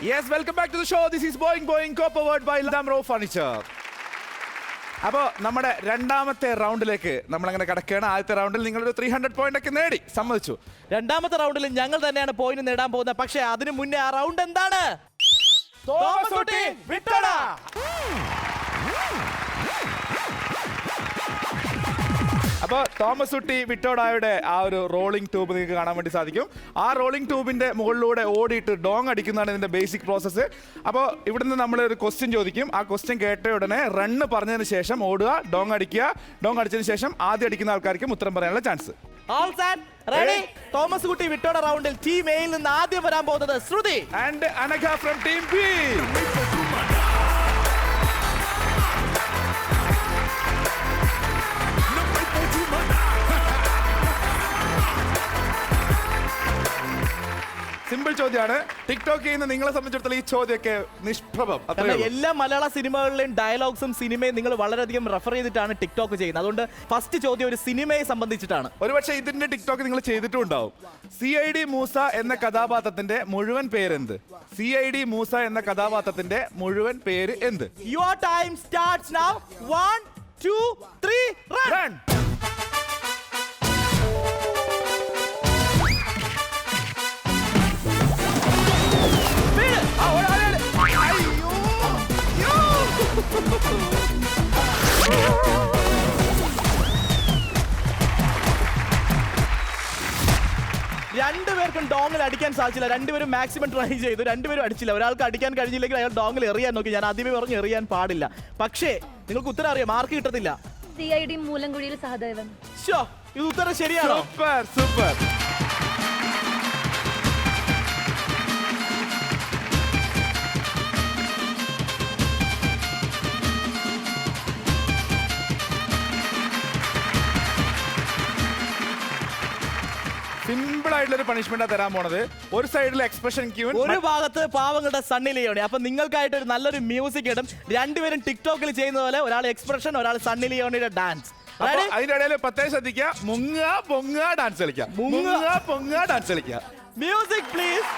Yes, welcome back to the show. This is Boing Boing co-powered by Damro Furniture. അപ്പോൾ നമ്മുടെ രണ്ടാമത്തെ റൗണ്ടിലേക്ക് നമ്മളങ്ങനെ കിടക്കുകയാണ്. ആദ്യത്തെ റൗണ്ടിൽ നിങ്ങളൊരു 300 പോയിന്റ് ഒക്കെ നേടി, സമ്മതിച്ചു. രണ്ടാമത്തെ റൗണ്ടിൽ ഞങ്ങൾ തന്നെയാണ് പോയിന്റ് നേടാൻ പോകുന്നത്. പക്ഷേ അതിനു മുന്നേ ആ റൗണ്ട് എന്താണ്? തോമസ് കുട്ടി വിട്ടടാ. അപ്പൊ തോമസ് കുട്ടി വിട്ടോടായുടെ ആ ഒരു റോളിംഗ് ട്യൂബ് നിങ്ങൾക്ക് കാണാൻ വേണ്ടി സാധിക്കും. ആ റോളിംഗ് ട്യൂബിന്റെ മുകളിലൂടെ ഓടിയിട്ട് ഡോങ് അടിക്കുന്നതാണ് ഇതിന്റെ ബേസിക് പ്രോസസ്സ്. അപ്പോൾ ഇവിടുന്ന് നമ്മൾ ഒരു ക്വസ്റ്റ്യൻ ചോദിക്കും. ആ ക്വസ്റ്റ്യൻ കേട്ട ഉടനെ റണ്ണ് പറഞ്ഞതിന് ശേഷം ഓടുക, ഡോങ് അടിക്കുക. ഡോങ് അടിച്ചതിന് ശേഷം ആദ്യം അടിക്കുന്ന ആൾക്കാർക്കും ഉത്തരം പറയാനുള്ള chance. All set, ready? Thomas കുട്ടി വിട്ടോട റൗണ്ടിൽ ടീം എയിൽ നിന്ന് ആദ്യം വരാൻ പോകുന്നത് Shruthi and Anagha from team B. Simple ചോദ്യമാണ്. ടിക്ടോക്ക് ചെയ്യുന്ന നിങ്ങളെ സംബന്ധിച്ചിടത്തോളം ഈ ചോദ്യമൊക്കെ നിഷ്പ്രഭം. എല്ലാ മലയാള സിനിമകളിലെയും ഡയലോഗ്സും സിനിമയും നിങ്ങൾ വളരെയധികം റെഫർ ചെയ്തിട്ടാണ് ടിക്ടോക്ക് ചെയ്യുന്നത്. അതുകൊണ്ട് ഫസ്റ്റ് ചോദ്യം ഒരു സിനിമയെ സംബന്ധിച്ചിട്ടാണ്. ഒരുപക്ഷെ ഇതിന്റെ ടിക്ടോക്ക് നിങ്ങൾ ചെയ്തിട്ടും ഉണ്ടാവും. CID മൂസ എന്ന കഥാപാത്രത്തിന്റെ മുഴുവൻ പേരെന്ത്? CID മൂസ എന്ന കഥാപാത്രത്തിന്റെ മുഴുവൻ പേര് എന്ത്? Your time starts now. 1, 2, 3, run. രണ്ടുപേർക്കും ഡോങ്ങിൽ അടിക്കാൻ സാധിച്ചില്ല. രണ്ടുപേരും മാക്സിമം ട്രൈ ചെയ്തു, രണ്ടുപേരും അടിച്ചില്ല. ഒരാൾക്ക് അടിക്കാൻ കഴിഞ്ഞില്ലെങ്കിൽ അയാൾ ഡോങ്ങിൽ എറിയാൻ നോക്കി. ഞാൻ ആദ്യമേ പറഞ്ഞു എറിയാൻ പാടില്ല. പക്ഷേ നിങ്ങൾക്ക് ഉത്തരം അറിയാം, മാർക്ക് കിട്ടത്തില്ല. CID മൂലംകുഴിയിൽ സഹദേവൻ. ഇത് ഉത്തരം ശരിയാണോ? Super super. സിമ്പിൾ ആയിട്ടുള്ള ഒരു പണിഷ്മെന്റ് തരാൻ പോണത്. ഒരു സൈഡിൽ എക്സ്പ്രഷൻ ക്യൂൻ, ഒരു ഭാഗത്ത് പാവങ്ങളുടെ സണ്ണി ലിയോണി. അപ്പൊ നിങ്ങൾക്കായിട്ട് ഒരു നല്ലൊരു മ്യൂസിക് ഇടും. രണ്ടുപേരും ടിക്ടോക്കിൽ ചെയ്യുന്ന പോലെ ഒരാൾ എക്സ്പ്രഷൻ, ഒരാൾ സണ്ണി ലിയോണിയുടെ ഡാൻസ്. അതിന്റെ ഇടയിൽ പ്രത്യേകം ശ്രദ്ധിക്കുക. മുങ്ങ പൊങ്ങ ഡാൻസ് കളിക്കാം. മുങ്ങ പൊങ്ങ ഡാൻസ് കളിക്കാം. Music please.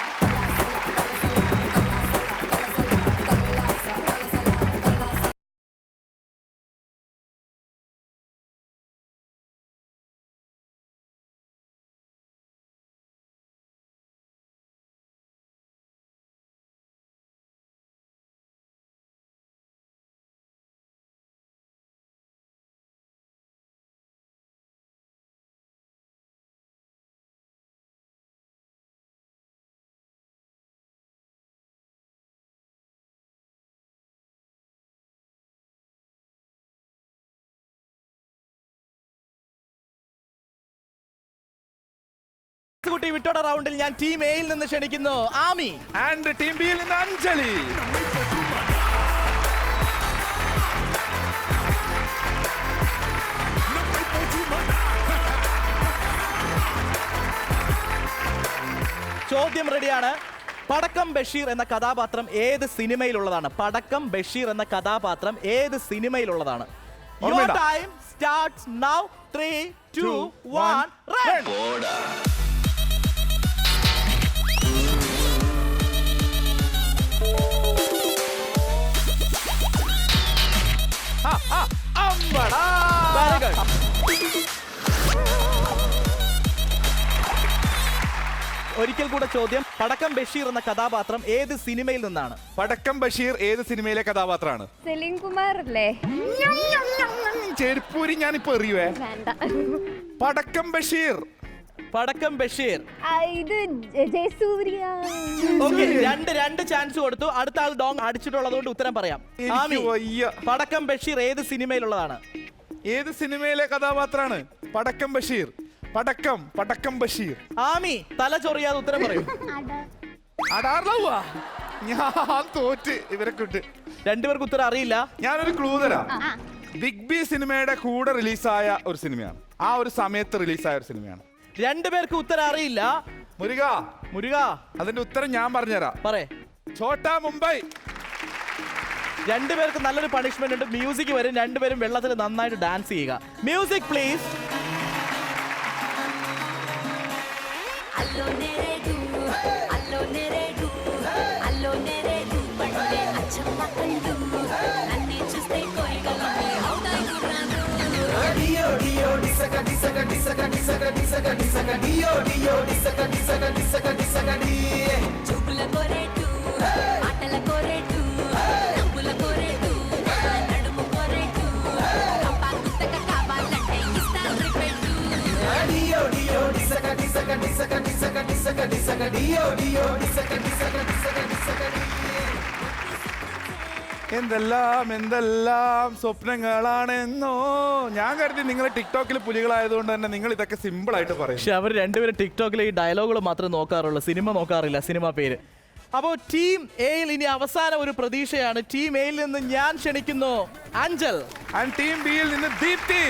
കുട്ടി വിട്ടോട റൗണ്ടിൽ ഞാൻ ടീം എയിൽ നിന്ന് ക്ഷണിക്കുന്നു ആമി ആൻഡ് ടീം ബിയിൽ നിന്ന് അഞ്ജലി. ചോദ്യം റെഡിയാണ്. പടക്കം ബഷീർ എന്ന കഥാപാത്രം ഏത് സിനിമയിലുള്ളതാണ്? പടക്കം ബഷീർ എന്ന കഥാപാത്രം ഏത് സിനിമയിലുള്ളതാണ്? Your time starts now. 3, 2, 1, run. Very good. ഒരിക്കൽ കൂടെ ചോദ്യം. പടക്കം ബഷീർ എന്ന കഥാപാത്രം ഏത് സിനിമയിൽ നിന്നാണ്? പടക്കം ബഷീർ ഏത് സിനിമയിലെ കഥാപാത്രമാണ്? സലീം കുമാർ അല്ലേ? ചെരുപ്പൂരി ഞാനിപ്പോ എറിയുവേ. പടക്കം ബഷീർ. പടക്കം ബഷീർ. ഇത് ജയസൂര്യ. ഓക്കേ, രണ്ട് ചാൻസ് കൊടുത്തു. അടുത്ത ആൾ ഡോങ് അടിച്ചിട്ടുള്ളതുകൊണ്ട് ഉത്തരം പറയാം. ആമി, പടക്കം ബഷീർ ഏത് സിനിമയിലുള്ളതാണ്? ഏത് സിനിമയിലെ കഥാപാത്രമാണ് പടക്കം ബഷീർ? പടക്കം ബഷീർ. ആമി, തല ചൊറിയാതെ ഉത്തരം പറയൂ. അടാർലവാ. ഞാൻ തോറ്റ് ഇവരെ കൊണ്ട്. രണ്ടുപേർക്ക് ഉത്തരം അറിയില്ല. ഞാനൊരു ക്ലൂ തരാം. ബിഗ് ബി സിനിമയുടെ കൂടെ റിലീസായ ഒരു സിനിമയാണ്. ആ ഒരു സമയത്ത് റിലീസായ ഒരു സിനിമയാണ്. രണ്ടുപേർക്ക് ഉത്തരം അറിയില്ല. മുരുക അതിന്റെ ഉത്തരം ഞാൻ പറഞ്ഞുതരാം. പറയേ. ഛോട്ടാ മുംബൈ. രണ്ടുപേർക്ക് നല്ലൊരു പണിഷ്മെന്റ് ഉണ്ട്. മ്യൂസിക് വരും. രണ്ടുപേരും വെള്ളത്തിൽ നന്നായിട്ട് ഡാൻസ് ചെയ്യുക. Music please. എന്തെല്ലാം സ്വപ്നങ്ങളാണെന്നോ. ഞാൻ കരുതി നിങ്ങൾ ടിക്ടോക്കിൽ പുലികളായതുകൊണ്ട് തന്നെ നിങ്ങൾ ഇതൊക്കെ സിമ്പിൾ ആയിട്ട് പറയും. പക്ഷെ അവർ രണ്ടുപേരും ടിക്ടോക്കിൽ ഈ ഡയലോഗുകൾ മാത്രമേ നോക്കാറുള്ളൂ, സിനിമ നോക്കാറില്ല, സിനിമ പേര്. അപ്പോൾ ടീം എയിൽ ഇനി അവസാന ഒരു പ്രതീക്ഷയാണ്. ടീം എയിൽ നിന്ന് ഞാൻ ക്ഷണിക്കുന്നു അഞ്ചൽ, ആൻഡ് ടീം ബിയിൽ നിന്ന് ദീപ്തി.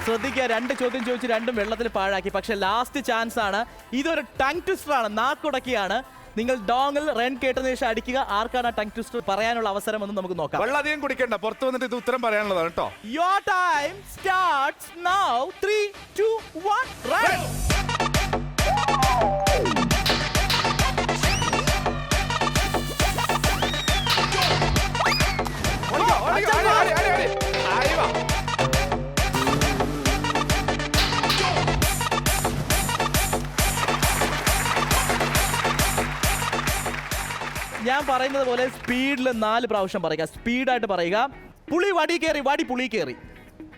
ശ്രദ്ധിക്കുക, 2 ചോദ്യം ചോദിച്ച് 2ഉം വെള്ളത്തിൽ പാഴാക്കി. പക്ഷെ ലാസ്റ്റ് ചാൻസ് ആണ്. ഇതൊരു ടങ് ട്വിസ്റ്റർ ആണ്, നാക്കുടക്കിയാണ്. നിങ്ങൾ ഡോങ്ങിൽ റൺ കേട്ടതിന് ശേഷം അടിക്കുക. ആർക്കാണ് ടങ് ട്വിസ്റ്റർ പറയാനുള്ള അവസരം എന്ന് നമുക്ക് നോക്കാം. വെള്ളം അധികം കുടിക്കണ്ട, പുറത്ത് വന്നിട്ട് ഇത് ഉത്തരം പറയാനുള്ളതാണ് കേട്ടോ. Your time starts now. 3, 2, 1, run. ഞാൻ പറയുന്നത് പോലെ സ്പീഡിൽ 4 പ്രാവശ്യം പറയുക. സ്പീഡായിട്ട് പറയുക. പുളി വടി കയറി വടി പുളി കയറി,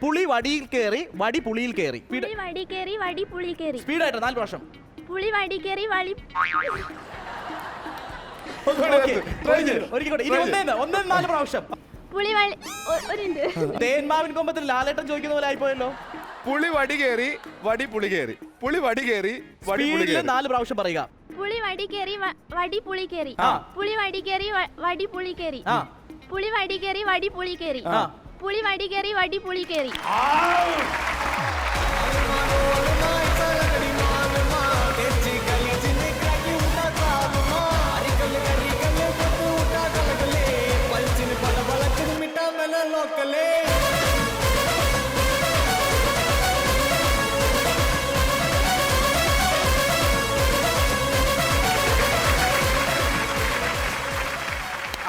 പുളി വടിയിൽ കയറി വടി പുളിയിൽ കയറി. പുളി വടി കേറി വടി പുളി കേറി. സ്പീഡായിട്ട് 4 പ്രാവശ്യം. പുളി വടി കേറി വടി. ഒരിക്കൽ 4 പ്രാവശ്യം. പുളി വടി ഒരുണ്ട്. തേന്മാവിൻ കൊമ്പത്തിൽ ലാലേട്ടൻ ചോദിക്കുന്ന പോലെ ആയിപ്പോയല്ലോ. പുളി വടി കയറി വടി പുളി കയറി, പുളി വടി കയറി വടി പുളി സ്പീഡിൽ കയറി. 4 പ്രാവശ്യം പറയുക. പുളി വടി കേറി വടി പുളി കേറി. ആ. പുളി വടി കേറി വടി പുളി കേറി. ആ. പുളി വടി കേറി വടി പുളി കേറി. ആ. പുളി വടി കേറി വടി പുളി കേറി.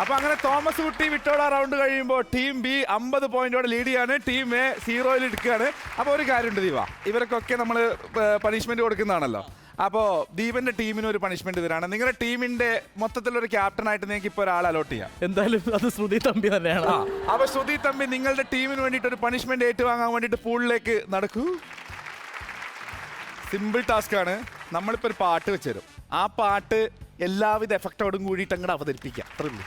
അപ്പൊ അങ്ങനെ തോമസ് കുട്ടി വിട്ടോള റൗണ്ട് കഴിയുമ്പോൾ ടീം ബി 50 പോയിന്റോടെ ലീഡ് ചെയ്യാണ്, ടീം എ 0-ൽ എടുക്കുകയാണ്. അപ്പൊ ഒരു കാര്യമുണ്ട് ദീപ, ഇവർക്കൊക്കെ നമ്മൾ പണിഷ്മെന്റ് കൊടുക്കുന്നതാണല്ലോ. അപ്പോൾ ദീപന്റെ ടീമിന് ഒരു പണിഷ്മെന്റ് തരാണ്. നിങ്ങളുടെ ടീമിന്റെ മൊത്തത്തിലൊരു ക്യാപ്റ്റനായിട്ട് നിങ്ങൾക്ക് ഇപ്പോൾ ഒരാൾ അലോട്ട് ചെയ്യാം. എന്തായാലും അത് ശ്രുതി തമ്പി തന്നെയാണ്. അപ്പൊ ശ്രുതി തമ്പി നിങ്ങളുടെ ടീമിന് വേണ്ടിയിട്ട് ഒരു പണിഷ്മെന്റ് ഏറ്റുവാങ്ങാൻ വേണ്ടിയിട്ട് പൂളിലേക്ക് നടക്കൂ. സിമ്പിൾ ടാസ്ക് ആണ്. നമ്മളിപ്പോൾ ഒരു പാട്ട് വെച്ചുതരും. ആ പാട്ട് എല്ലാവിധ എഫക്റ്റോടും കൂടിയിട്ട് അങ്ങോട്ട് അവതരിപ്പിക്കാം. അത്രേ ഉള്ളൂ.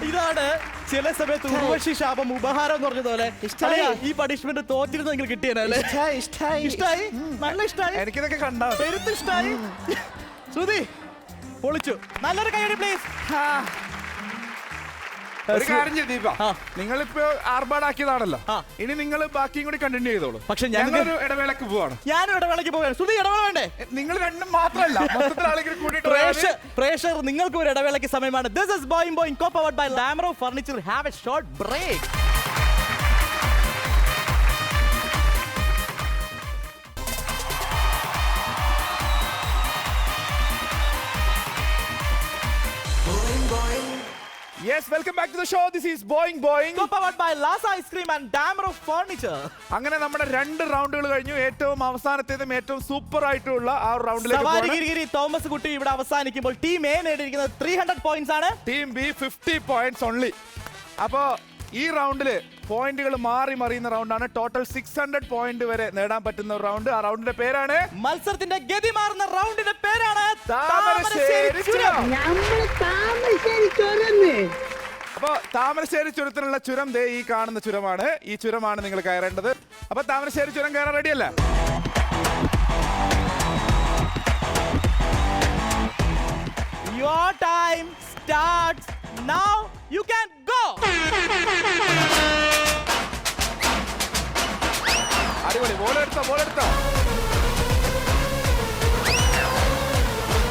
ഇതാണ് ചില സമയത്ത് ഉർവശി ശാപം ഉപഹാരം എന്ന് പറഞ്ഞതുപോലെ ഈ പണിഷ്മെന്റ് തോറ്റിരുന്നെങ്കിൽ കിട്ടിയല്ലേ. ഇഷ്ടായി, നല്ല ഇഷ്ടായി. എനിക്കിതൊക്കെ കണ്ടാ പെരുത്ത് ഇഷ്ടായി. ശ്രുതി പൊളിച്ചു. നല്ലൊരു കൈയടി പ്ലീസ്. ഒരു കാര്യം ചെയ്ത് ദീപ, നിങ്ങളിപ്പോ ആർഭാടാക്കിയതാണല്ലോ, ഇനി നിങ്ങൾ ബാക്കിയും കൂടി കണ്ടിന്യൂ ചെയ്തോളൂ. പക്ഷെ ഞങ്ങളൊരു ഇടവേളക്ക് പോവാണ്. ഞാനും ഇടവേളയ്ക്ക് പോവുകയാണ്. ശ്രുതി ഇടവേള വേണ്ടേ? നിങ്ങൾ രണ്ടും മാത്രമല്ല, മൊത്തത്തിൽ ആളുകൾ കൂടിയിട്ട് പ്രേക്ഷകർ നിങ്ങൾക്ക് ഒരു ഇടവേളയ്ക്ക് സമയമാണ്. This is Boing Boing co-powered by Lamro Furniture. Have a short break. Yes welcome back to the show. This is boing boing Co-powered by Lasa Ice Cream and Damro Furniture. അങ്ങനെ നമ്മുടെ 2 റൗണ്ടുകൾ കഴിഞ്ഞു. ഏറ്റവും അവസാനത്തേതും ഏറ്റവും സൂപ്പർ ആയിട്ടുള്ള ആ റൗണ്ടിലേക്ക് സവാരി പോകണം. ഗിരിഗിരി Thomas കുട്ടി ഇവിടെ അവസാനിക്കുമ്പോൾ ടീം എ നേടിയിരിക്കുന്നത് 300 പോയിന്റ്സ് ആണ്. Team B 50 points only. അപ്പോ ഈ റൗണ്ടില് പോയിന്റുകൾ മാറി മറിയുന്ന റൗണ്ടാണ്. ടോട്ടൽ 600 പോയിന്റ് വരെ നേടാൻ പറ്റുന്ന റൗണ്ട്. ആ റൗണ്ടിന്റെ പേരാണ് മത്സരത്തിന്റെ ഗതി മാറുന്ന റൗണ്ടിന്റെ പേരാണ് താമരശ്ശേരി ചുരം. അപ്പൊ താമരശ്ശേരി ചുരത്തിനുള്ള ചുരം ദേ ഈ കാണുന്ന ചുരമാണ്. ഈ ചുരമാണ് നിങ്ങൾ കയറേണ്ടത്. അപ്പൊ താമരശ്ശേരി ചുരം കയറാൻ റെഡിയല്ലേ? Your time starts now. You can go. അടിപൊളി. ബോളെടുത്തോ.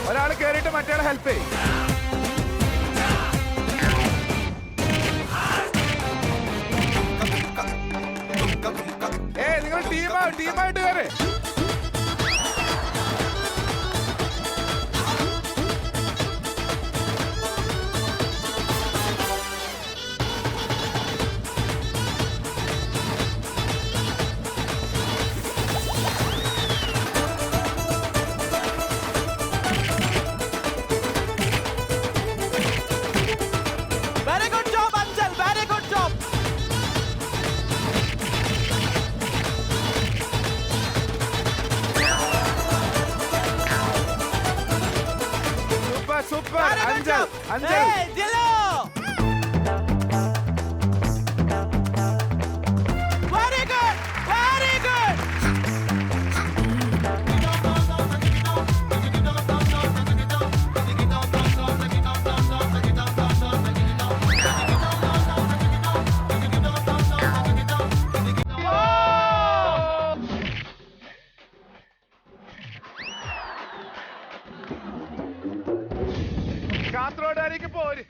ഒരാൾ കയറിയിട്ട് മറ്റേ ഹെൽപ്പ് ചെയ്യും. നിങ്ങൾ ടീമായിട്ട് കയറി. Very good job, Anjal. Very good job. Super Very good Anchal job. Hey, Dillo. Very good. Very good. കാസർഗോഡായിരിക്കും പോര്.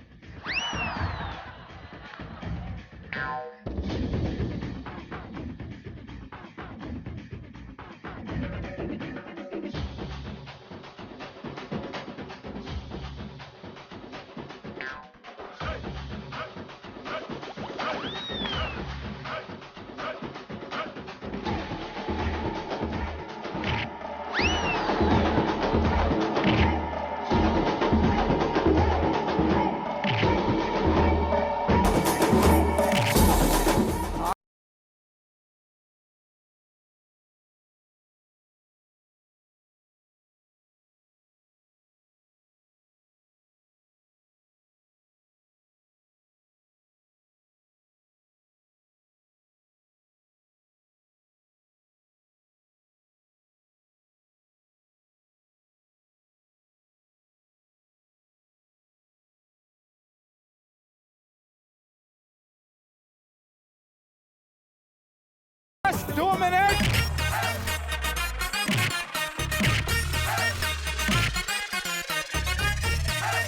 Just 2 minutes.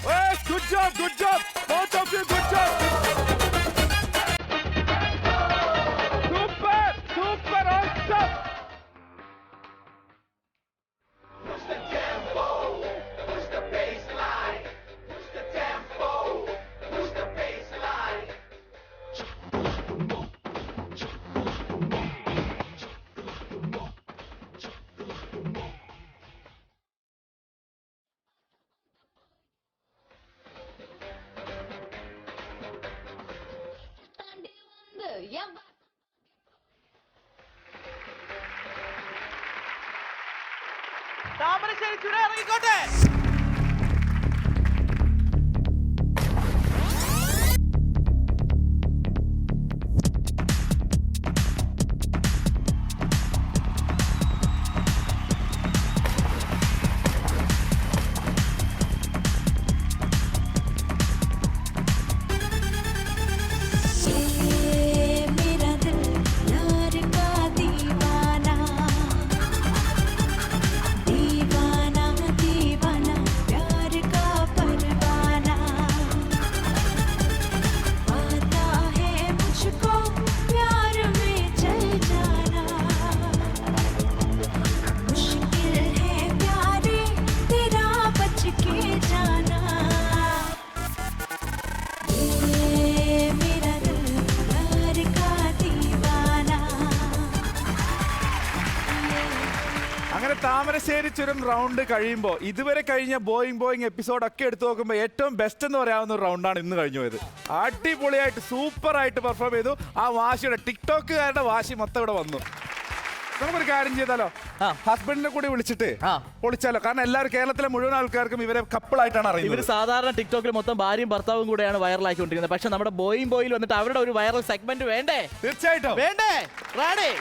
Yes, good job. Both of you, good job. Super, awesome. Thamarassery ചുരം ഇറങ്ങിക്കോട്ടെ. दीवाना दीवाना അങ്ങനെ താമരശ്ശേരി ചുരം റൗണ്ട് കഴിയുമ്പോൾ ഇതുവരെ കഴിഞ്ഞ ബോയിങ് എപ്പിസോഡ് ഒക്കെ എടുത്തു നോക്കുമ്പോൾ ഏറ്റവും ബെസ്റ്റ് എന്ന് പറയാവുന്ന ഒരു റൗണ്ടാണ് ഇന്ന് കഴിഞ്ഞു പോയത്. അടിപൊളിയായിട്ട് സൂപ്പർ ആയിട്ട് പെർഫോം ചെയ്തു. ആ വാശിയുടെ ടിക്ടോക്കുകാരുടെ വാശി മൊത്തം ഇവിടെ വന്നു. നമുക്കൊരു കാര്യം ചെയ്താലോ, ഹസ്ബൻഡിനെ കൂടി വിളിച്ചിട്ട് പൊളിച്ചാലോ? കാരണം എല്ലാവരും കേരളത്തിലെ മുഴുവൻ ആൾക്കാർക്കും ഇവരെ കപ്പിളായിട്ടാണ് അറിയുന്നത്. ഇവർ സാധാരണ ടിക്ടോക്കിൽ മൊത്തം ഭാര്യയും ഭർത്താവും കൂടെയാണ് വൈറലാക്കിക്കൊണ്ടിരിക്കുന്നത്. പക്ഷെ നമ്മുടെ ബോയിൽ വന്നിട്ട് അവരുടെ ഒരു വൈറൽ സെഗ്മെന്റ് വേണ്ടേ? തീർച്ചയായിട്ടും വേണ്ടേ? റാണി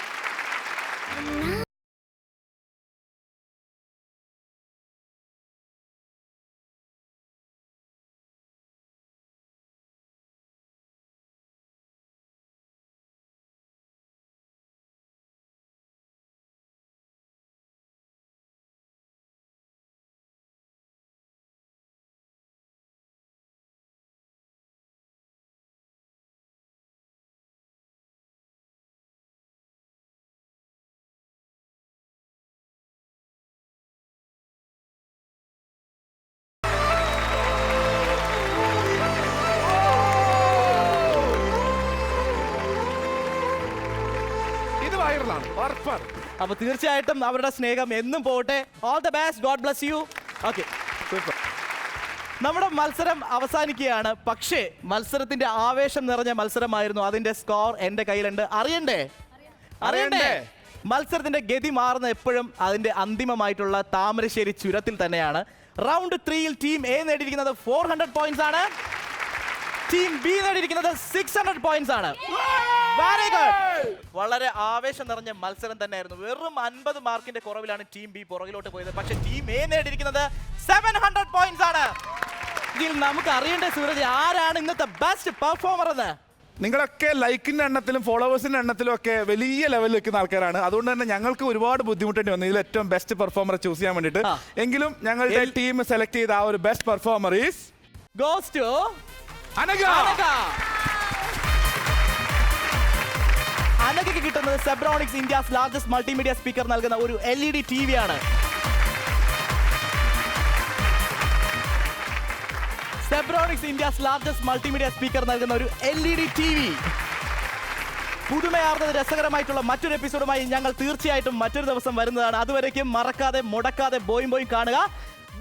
അപ്പൊ തീർച്ചയായിട്ടും അവരുടെ സ്നേഹം എന്നും പോട്ടെ. All the best, God bless you. Okay, നമ്മുടെ മത്സരം അവസാനിക്കുകയാണ്. പക്ഷേ മത്സരത്തിന്റെ ആവേശം നിറഞ്ഞ മത്സരമായിരുന്നു. അതിന്റെ സ്കോർ എന്റെ കയ്യിലുണ്ട്. അറിയണ്ടേ? മത്സരത്തിന്റെ ഗതി മാറുന്ന എപ്പോഴും അതിന്റെ അന്തിമമായിട്ടുള്ള താമരശ്ശേരി ചുരത്തിൽ തന്നെയാണ്. റൗണ്ട് 3-ൽ ടീം എ നേടിയിരിക്കുന്നത് 400 പോയിന്റ്സ് ആണ്. ടീം ബി നേടിയിരിക്കുന്നത് 600 പോയിന്റ്സ് ആണ്. Very good. വളരെ ആവേശം നിറഞ്ഞ മത്സരം തന്നെയായിരുന്നു. വെറും 50 മാർക്കിന്റെ കുറവിലാണ് ടീം ബി പുറകിലോട്ട് പോയത്. പക്ഷേ ടീം എ നേടിയിരിക്കുന്നത് 700 പോയിന്റ്സ് ആണ്. ഇതിൽ നമുക്ക് അറിയേണ്ട സൂരജ്, ആരാണ് ഇന്നത്തെ ബെസ്റ്റ് പെർഫോമർ എന്ന്? നിങ്ങളൊക്കെ ലൈക്കിന്റെ എണ്ണത്തിലും ഫോളോവേഴ്സിന്റെ എണ്ണത്തിലും ഒക്കെ വലിയ ലെവലിൽ നിൽക്കുന്ന ആൾക്കാരാണ്. അതുകൊണ്ട് തന്നെ ഞങ്ങൾക്ക് ഒരുപാട് ബുദ്ധിമുട്ടേണ്ടി വന്നു ഇതിൽ ഏറ്റവും ബെസ്റ്റ് പെർഫോമറെ ചൂസ് ചെയ്യാൻ വേണ്ടിയിട്ട്. എങ്കിലും ഞങ്ങളുടെ ടീം സെലക്ട് ചെയ്ത ആ ഒരു best performer is goes to അനഘയ്ക്ക് കിട്ടുന്നത് Zebronics India's largest multimedia speaker നൽകുന്ന ഒരു LED TV ആണ്. Zebronics India's largest multimedia speaker നൽകുന്ന ഒരു LED TV. പുതുമയാർന്നത് രസകരമായിട്ടുള്ള മറ്റൊരു എപ്പിസോഡുമായി ഞങ്ങൾ തീർച്ചയായിട്ടും മറ്റൊരു ദിവസം വരുന്നതാണ്. അതുവരേക്കും മറക്കാതെ മുടക്കാതെ ബോയിങ് കാണുക.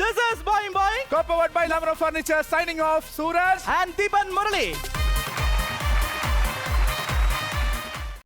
This is Boing, co-powered by Lamro Furniture. Signing off, Suraj and Deepan Murali.